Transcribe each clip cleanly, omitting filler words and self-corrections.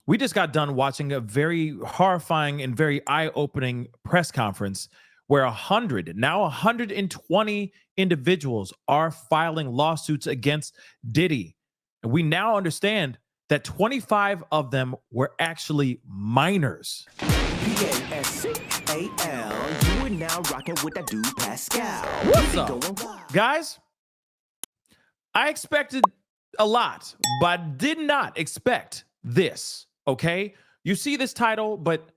We just got done watching a very horrifying and very eye-opening press conference where 120 individuals are filing lawsuits against Diddy. And we now understand that 25 of them were actually minors. Pascal, you are now rocking with that dude Pascal. What's up, guys? I expected a lot, but did not expect this. Okay, you see this title, but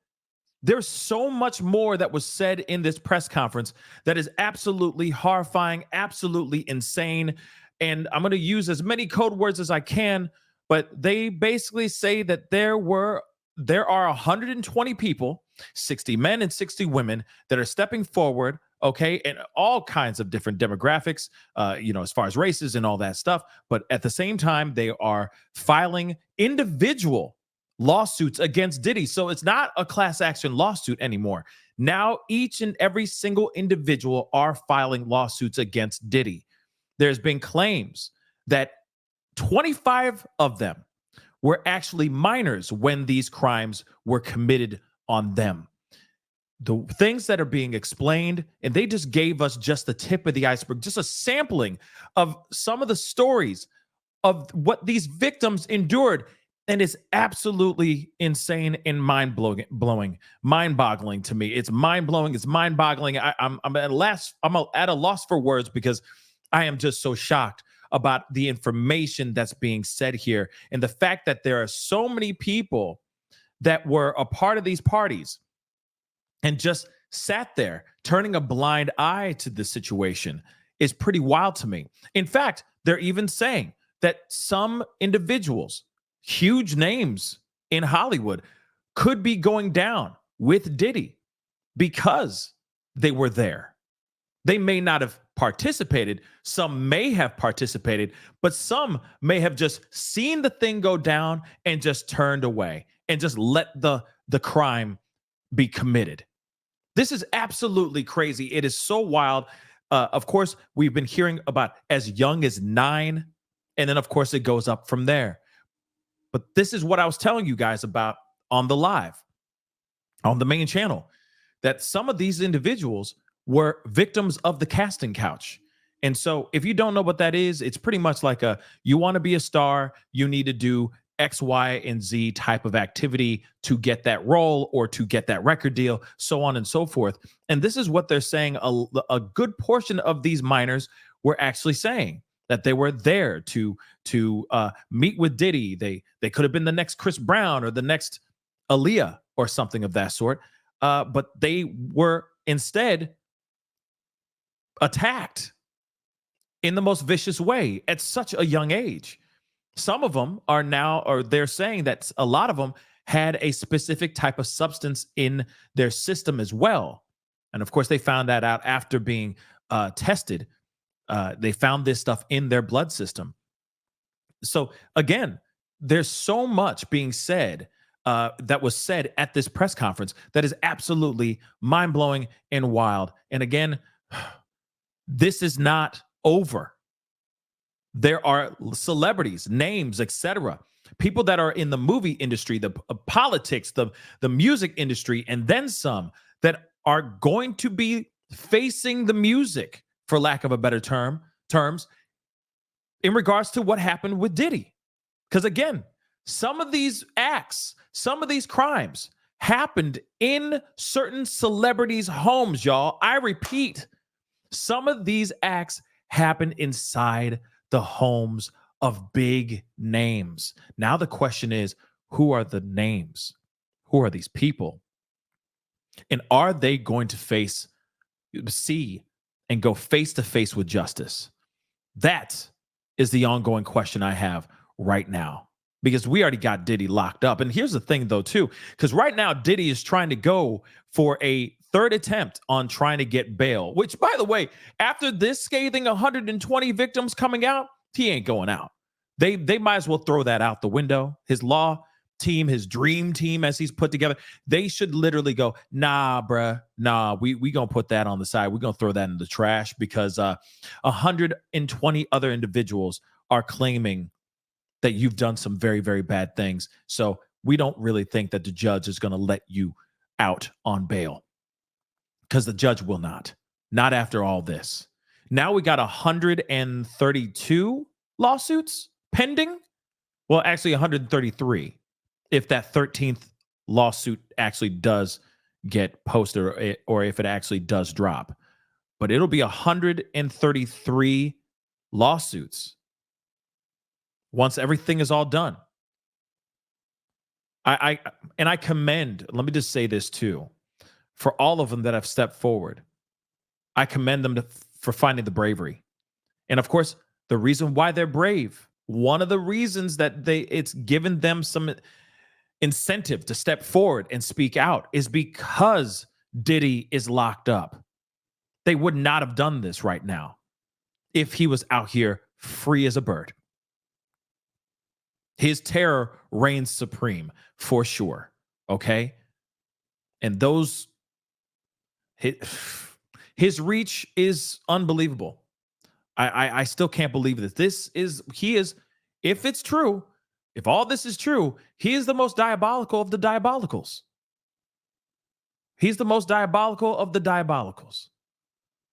there's so much more that was said in this press conference that is absolutely horrifying, absolutely insane. And I'm going to use as many code words as I can, but they basically say that there are 120 people, 60 men and 60 women that are stepping forward, okay, and all kinds of different demographics, as far as races and all that stuff. But at the same time, they are filing individual lawsuits against Diddy. So it's not a class action lawsuit anymore. Now, each and every single individual are filing lawsuits against Diddy. There's been claims that 25 of them were actually minors when these crimes were committed on them. The things that are being explained, and they just gave us just the tip of the iceberg, just a sampling of some of the stories of what these victims endured. And it's absolutely insane and mind-boggling to me. It's mind-blowing. It's mind-boggling. I'm at a loss for words because I am just so shocked about the information that's being said here and the fact that there are so many people that were a part of these parties and just sat there turning a blind eye to the situation is pretty wild to me. In fact, they're even saying that some individuals, huge names in Hollywood, could be going down with Diddy because they were there. They may not have participated. Some may have participated, but some may have just seen the thing go down and just turned away and just let the crime be committed. This is absolutely crazy. It is so wild. Of course, we've been hearing about as young as 9, and then, of course, it goes up from there. But this is what I was telling you guys about on the live, on the main channel, that some of these individuals were victims of the casting couch. And so if you don't know what that is, it's pretty much like you want to be a star, you need to do X, Y, and Z type of activity to get that role or to get that record deal, so on and so forth. And this is what they're saying. A good portion of these minors were actually saying that they were there to meet with Diddy. They could have been the next Chris Brown or the next Aaliyah or something of that sort. But they were instead attacked in the most vicious way at such a young age. Some of them are now, or they're saying that a lot of them had a specific type of substance in their system as well. And of course, they found that out after being tested. They found this stuff in their blood system. So again, there's so much being said that was said at this press conference that is absolutely mind-blowing and wild. And again, this is not over. There are celebrities, names, etc., people that are in the movie industry, the politics, the music industry, and then some that are going to be facing the music, for lack of a better terms, in regards to what happened with Diddy. Because again, some of these acts, some of these crimes happened in certain celebrities' homes, y'all. I repeat, some of these acts happened inside the homes of big names. Now the question is, who are the names? Who are these people? And are they going to see and go face to face with justice? That is the ongoing question I have right now, because we already got Diddy locked up. And here's the thing though, too, because right now Diddy is trying to go for a third attempt on trying to get bail, which, by the way, after this scathing 120 victims coming out, he ain't going out. They might as well throw that out the window. His law team, his dream team, as he's put together, they should literally go, nah, bruh, nah, we gonna put that on the side. We're gonna throw that in the trash, because 120 other individuals are claiming that you've done some very, very bad things. So we don't really think that the judge is going to let you out on bail, because the judge will not after all this. Now we got 132 lawsuits pending. Well, actually 133 if that 13th lawsuit actually does get posted, or if it actually does drop. But it'll be 133 lawsuits once everything is all done. I commend, let me just say this too, for all of them that have stepped forward. I commend them for finding the bravery. And of course, the reason why they're brave, one of the reasons that it's given them some incentive to step forward and speak out, is because Diddy is locked up. They would not have done this right now if he was out here free as a bird. His terror reigns supreme for sure. Okay. And his reach is unbelievable. I still can't believe this. He is, if it's true, if all this is true, he is the most diabolical of the diabolicals. He's the most diabolical of the diabolicals.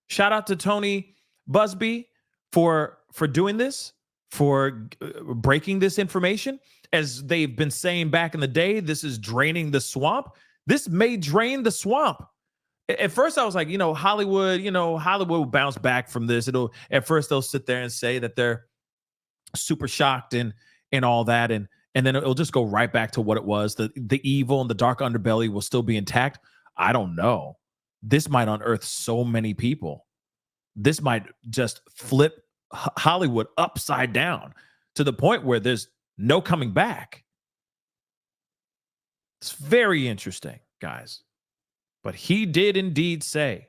Shout out to Tony Busby for doing this, for breaking this information. As they've been saying back in the day, this is draining the swamp. This may drain the swamp. At first, I was like, Hollywood will bounce back from this. At first they'll sit there and say that they're super shocked and all that, and then it'll just go right back to what it was. The evil and the dark underbelly will still be intact. I don't know. This might unearth so many people. This might just flip Hollywood upside down to the point where there's no coming back. It's very interesting, guys. But he did indeed say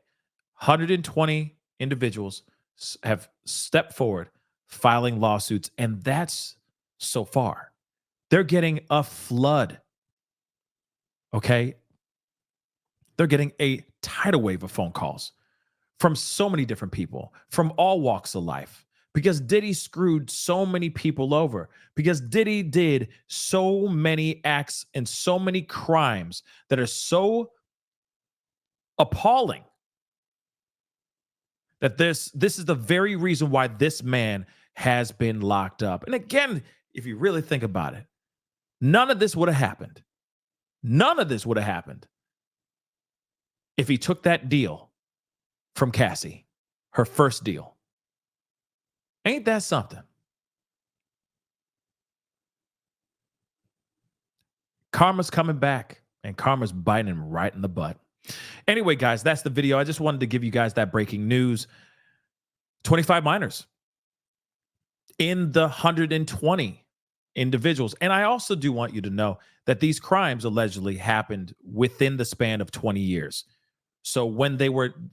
120 individuals have stepped forward filing lawsuits, and that's so far. They're getting a flood. Okay? They're getting a tidal wave of phone calls from so many different people, from all walks of life, because Diddy screwed so many people over, because Diddy did so many acts and so many crimes that are so appalling that this is the very reason why this man has been locked up. And again, if you really think about it, none of this would have happened. None of this would have happened if he took that deal from Cassie, her first deal. Ain't that something? Karma's coming back, and karma's biting him right in the butt. Anyway, guys, that's the video. I just wanted to give you guys that breaking news. 25 minors in the 120 individuals. And I also do want you to know that these crimes allegedly happened within the span of 20 years. So when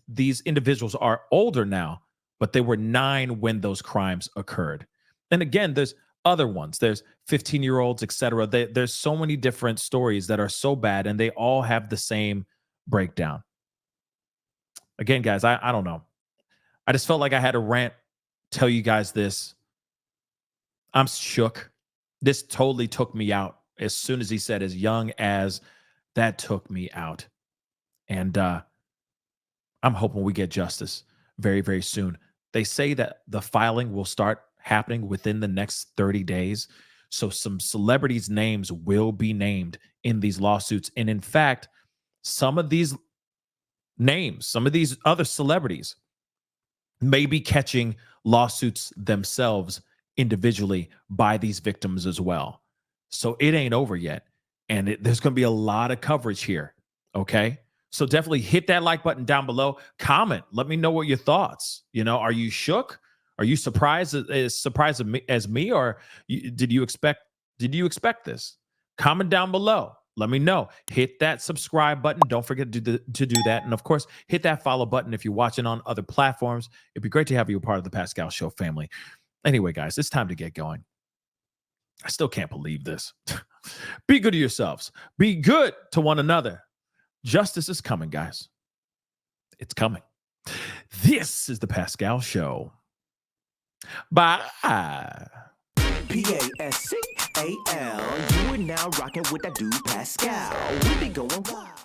these individuals are older now, but they were 9 when those crimes occurred. And again, there's other ones. There's 15-year-olds, etc. There's so many different stories that are so bad, and they all have the same breakdown. Again, guys, I don't know. I just felt like I had to rant, tell you guys this. I'm shook. This totally took me out. As soon as he said as young as, that took me out. And I'm hoping we get justice very, very soon. They say that the filing will start happening within the next 30 days. So some celebrities' names will be named in these lawsuits. And in fact, some of these names, some of these other celebrities may be catching lawsuits themselves individually by these victims as well. So it ain't over yet. And there's going to be a lot of coverage here. Okay. So definitely hit that like button down below. Comment. Let me know what your thoughts. Are you shook? Are you surprised as me, or did you expect this? Comment down below. Let me know. Hit that subscribe button. Don't forget to do that. And of course, hit that follow button if you're watching on other platforms. It'd be great to have you a part of the Pascal Show family. Anyway, guys, it's time to get going. I still can't believe this. Be good to yourselves. Be good to one another. Justice is coming, guys. It's coming. This is the Pascal Show. Bye. PASC. You are now rocking with that dude Pascal. We be going wild.